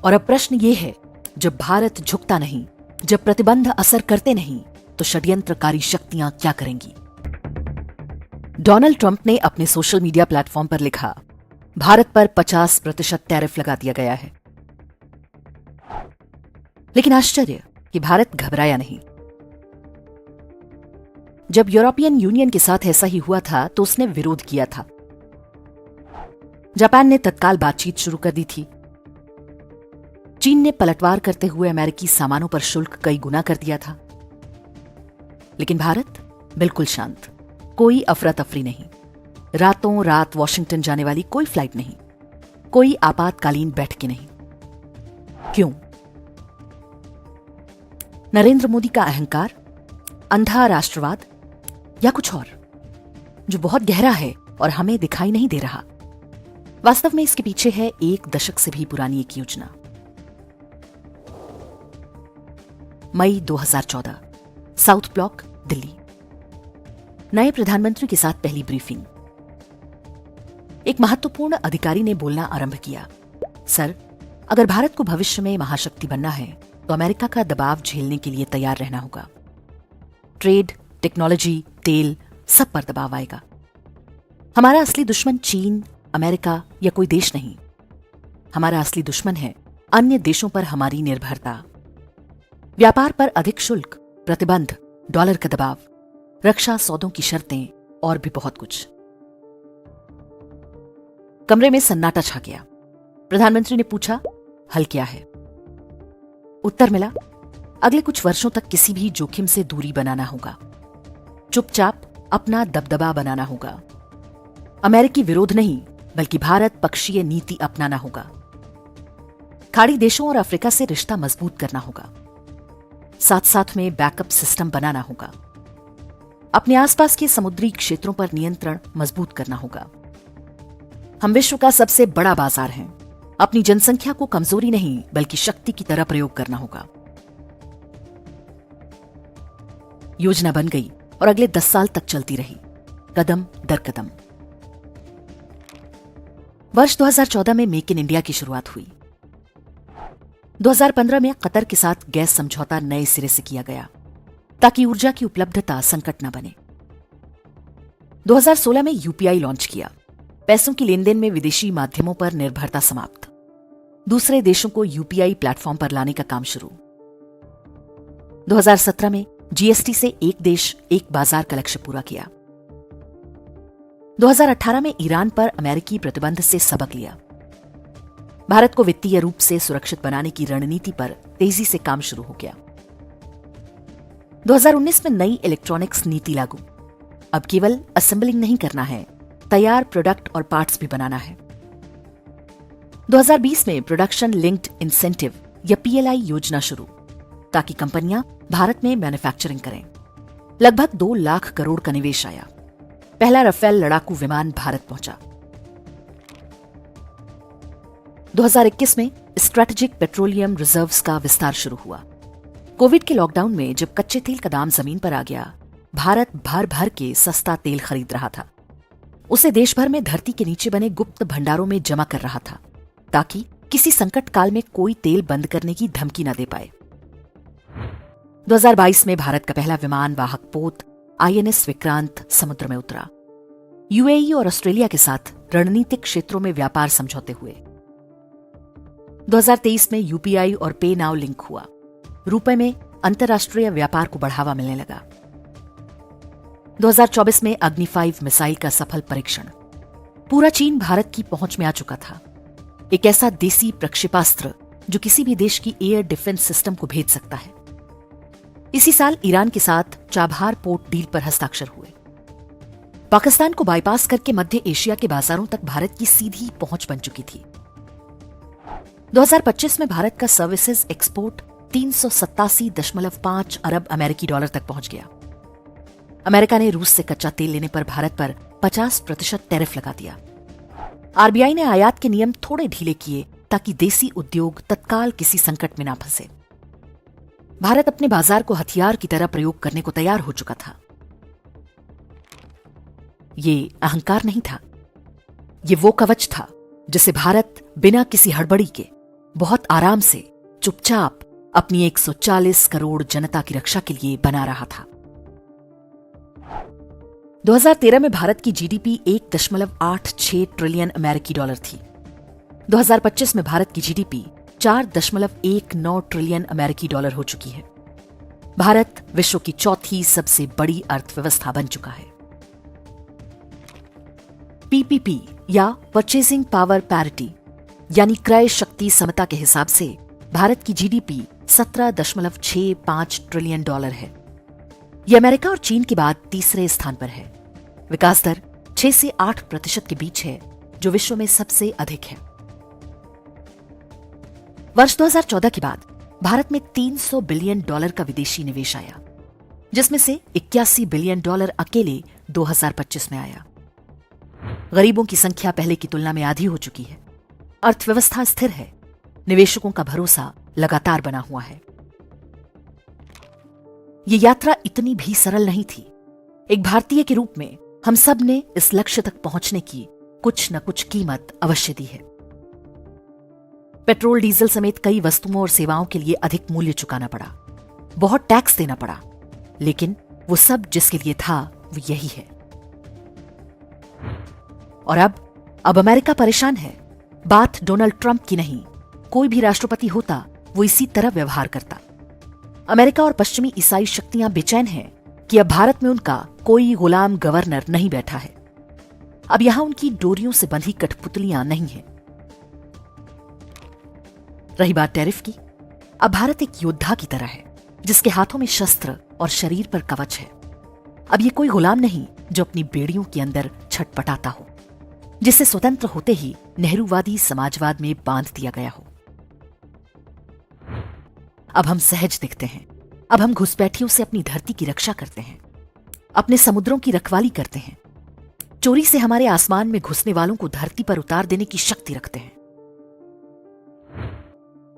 और अब प्रश्न ये है, जब भारत झुकता नहीं, जब प्रतिबंध असर करते नहीं, तो षड्यंत्रकारी शक्तियां क्या करेंगी? डोनाल्ड ट्रंप ने अपने सोशल मीडिया प्लेटफॉर्म पर लिखा, भारत पर 50% टैरिफ लगा दिया गया है। लेकिन आश्चर्य कि भारत घबराया नहीं। जब यूरोपियन यूनियन के साथ ऐसा ही हुआ था तो उसने विरोध किया था। जापान ने तत्काल बातचीत शुरू कर दी थी। चीन ने पलटवार करते हुए अमेरिकी सामानों पर शुल्क कई गुना कर दिया था। लेकिन भारत बिल्कुल शांत, कोई अफरा तफरी नहीं, रातों रात वॉशिंगटन जाने वाली कोई फ्लाइट नहीं, कोई आपातकालीन बैठकें नहीं। क्यों? नरेंद्र मोदी का अहंकार, अंधा राष्ट्रवाद, या कुछ और जो बहुत गहरा है और हमें दिखाई नहीं दे रहा? वास्तव में इसके पीछे है 1 दशक से भी पुरानी एक योजना। मई 2014, साउथ ब्लॉक, दिल्ली। नए प्रधानमंत्री के साथ पहली ब्रीफिंग। एक महत्वपूर्ण अधिकारी ने बोलना आरंभ किया, सर, अगर भारत को भविष्य में महाशक्ति बनना है तो अमेरिका का दबाव झेलने के लिए तैयार रहना होगा। ट्रेड, टेक्नोलॉजी, तेल, सब पर दबाव आएगा। हमारा असली दुश्मन चीन, अमेरिका या कोई देश नहीं। हमारा असली दुश्मन है अन्य देशों पर हमारी निर्भरता। व्यापार पर अधिक शुल्क, प्रतिबंध, डॉलर का दबाव, रक्षा सौदों की शर्तें और भी बहुत कुछ। कमरे में सन्नाटा छा गया। प्रधानमंत्री ने पूछा, हल क्या है? उत्तर मिला, अगले कुछ वर्षों तक किसी भी जोखिम से दूरी बनाना होगा, चुपचाप अपना दबदबा बनाना होगा। अमेरिकी विरोध नहीं, बल्कि भारत पक्षीय नीति अपनाना होगा। खाड़ी देशों और अफ्रीका से रिश्ता मजबूत करना होगा। साथ साथ में बैकअप सिस्टम बनाना होगा। अपने आसपास के समुद्री क्षेत्रों पर नियंत्रण मजबूत करना होगा। हम विश्व का सबसे बड़ा बाजार हैं। अपनी जनसंख्या को कमजोरी नहीं, बल्कि शक्ति की तरह प्रयोग करना होगा। योजना बन गई और अगले 10 साल तक चलती रही, कदम दर कदम। वर्ष 2014 में मेक इन इंडिया की शुरुआत हुई। 2015 में कतर के साथ गैस समझौता नए सिरे से किया गया ताकि ऊर्जा की उपलब्धता संकट न बने। 2016 में यूपीआई लॉन्च किया। पैसों की लेनदेन में विदेशी माध्यमों पर निर्भरता समाप्त। दूसरे देशों को यूपीआई प्लेटफॉर्म पर लाने का काम शुरू। 2017 में जीएसटी से एक देश एक बाजार का लक्ष्य पूरा किया। 2018 में ईरान पर अमेरिकी प्रतिबंध से सबक लिया। भारत को वित्तीय रूप से सुरक्षित बनाने की रणनीति पर तेजी से काम शुरू हो गया। 2019 में नई इलेक्ट्रॉनिक्स नीति लागू। अब केवल असेंबलिंग नहीं करना है, तैयार प्रोडक्ट और पार्ट्स भी बनाना है। 2020 में प्रोडक्शन लिंक्ड इंसेंटिव या पीएलआई योजना शुरू, ताकि कंपनियां भारत में मैन्युफैक्चरिंग करें। लगभग 2 लाख करोड़ का निवेश आया। पहला राफेल लड़ाकू विमान भारत पहुंचा। 2021 में स्ट्रेटेजिक पेट्रोलियम रिजर्व्स का विस्तार शुरू हुआ। कोविड के लॉकडाउन में जब कच्चे तेल का दाम जमीन पर आ गया, भारत भर भर के सस्ता तेल खरीद रहा था। उसे देश भर में धरती के नीचे बने गुप्त भंडारों में जमा कर रहा था, ताकि किसी संकट काल में कोई तेल बंद करने की धमकी न दे पाए। 2022 में भारत का पहला विमान वाहक पोत आईएनएस विक्रांत समुद्र में उतरा। यूएई और ऑस्ट्रेलिया के साथ रणनीतिक क्षेत्रों में व्यापार समझौते हुए। 2023 में यूपीआई और पे नाउ लिंक हुआ। रुपए में अंतर्राष्ट्रीय व्यापार को बढ़ावा मिलने लगा। 2024 में अग्नि 5 मिसाइल का सफल परीक्षण। पूरा चीन भारत की पहुंच में आ चुका था। एक ऐसा देसी प्रक्षेपास्त्र जो किसी भी देश की एयर डिफेंस सिस्टम को भेज सकता है। इसी साल ईरान के साथ चाबहार पोर्ट डील पर हस्ताक्षर हुए। पाकिस्तान को बाईपास करके मध्य एशिया के बाजारों तक भारत की सीधी पहुंच बन चुकी थी। 2025 में भारत का सर्विसेज एक्सपोर्ट 387.5 अरब अमेरिकी डॉलर तक पहुंच गया। अमेरिका ने रूस से कच्चा तेल लेने पर भारत पर 50% टैरिफ लगा दिया। आरबीआई ने आयात के नियम थोड़े ढीले किए ताकि देसी उद्योग तत्काल किसी संकट में ना फंसे। भारत अपने बाजार को हथियार की तरह प्रयोग करने को तैयार हो चुका था। ये अहंकार नहीं था, ये वो कवच था जिसे भारत बिना किसी हड़बड़ी के बहुत आराम से चुपचाप अपनी 140 करोड़ जनता की रक्षा के लिए बना रहा था। 2013 में भारत की जीडीपी 1.86 ट्रिलियन अमेरिकी डॉलर थी। 2025 में भारत की जीडीपी 4.19 ट्रिलियन अमेरिकी डॉलर हो चुकी है। भारत विश्व की चौथी सबसे बड़ी अर्थव्यवस्था बन चुका है। पीपीपी या परचेजिंग पावर पैरिटी यानी क्रय शक्ति समता के हिसाब से भारत की जीडीपी 17.65 ट्रिलियन डॉलर है। यह अमेरिका और चीन के बाद तीसरे स्थान पर है। विकास दर 6 से 8% के बीच है, जो विश्व में सबसे अधिक है। वर्ष 2014 के बाद भारत में 300 बिलियन डॉलर का विदेशी निवेश आया, जिसमें से 81 बिलियन डॉलर अकेले 2025 में आया। गरीबों की संख्या पहले की तुलना में आधी हो चुकी है। अर्थव्यवस्था स्थिर है। निवेशकों का भरोसा लगातार बना हुआ है। यह यात्रा इतनी भी सरल नहीं थी। एक भारतीय के रूप में हम सब ने इस लक्ष्य तक पहुंचने की कुछ न कुछ कीमत अवश्य दी है। पेट्रोल, डीजल समेत कई वस्तुओं और सेवाओं के लिए अधिक मूल्य चुकाना पड़ा, बहुत टैक्स देना पड़ा, लेकिन वो सब जिसके लिए था वो यही है। और अब अमेरिका परेशान है। बात डोनाल्ड ट्रंप की नहीं, कोई भी राष्ट्रपति होता वो इसी तरह व्यवहार करता। अमेरिका और पश्चिमी ईसाई शक्तियां बेचैन हैं कि अब भारत में उनका कोई गुलाम गवर्नर नहीं बैठा है। अब यहां उनकी डोरियों से बंधी कठपुतलियां नहीं हैं। रही बात टैरिफ की, अब भारत एक योद्धा की तरह है, जिसके हाथों में शस्त्र और शरीर पर कवच है। अब ये कोई गुलाम नहीं जो अपनी बेड़ियों के अंदर छटपटाता हो, जिसे स्वतंत्र होते ही नेहरूवादी समाजवाद में बांध दिया गया हो। अब हम सहज दिखते हैं। अब हम घुसपैठियों से अपनी धरती की रक्षा करते हैं, अपने समुद्रों की रखवाली करते हैं, चोरी से हमारे आसमान में घुसने वालों को धरती पर उतार देने की शक्ति रखते हैं।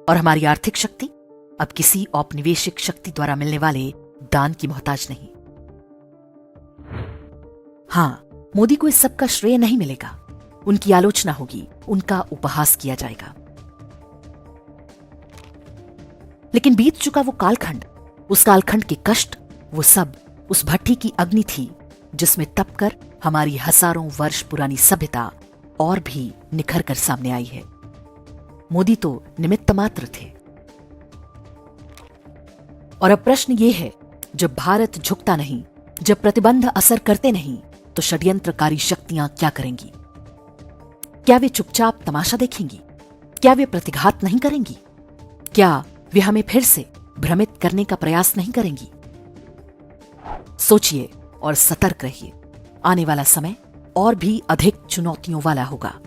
और हमारी आर्थिक शक्ति अब किसी औपनिवेशिक शक्ति द्वारा मिलने वाले दान की मोहताज नहीं। हां, मोदी को इस सब का श्रेय नहीं मिलेगा। उनकी आलोचना होगी, उनका उपहास किया जाएगा। लेकिन बीत चुका वो कालखंड, उस कालखंड के कष्ट, वो सब उस भट्ठी की अग्नि थी जिसमें तपकर हमारी हजारों वर्ष पुरानी सभ्यता और भी निखर कर सामने आई है। मोदी तो निमित्त मात्र थे। और अब प्रश्न ये है, जब भारत झुकता नहीं, जब प्रतिबंध असर करते नहीं, तो षड्यंत्रकारी शक्तियां क्या करेंगी? क्या वे चुपचाप तमाशा देखेंगी? क्या वे प्रतिघात नहीं करेंगी? क्या वे हमें फिर से भ्रमित करने का प्रयास नहीं करेंगी? सोचिए और सतर्क रहिए। आने वाला समय और भी अधिक चुनौतियों वाला होगा।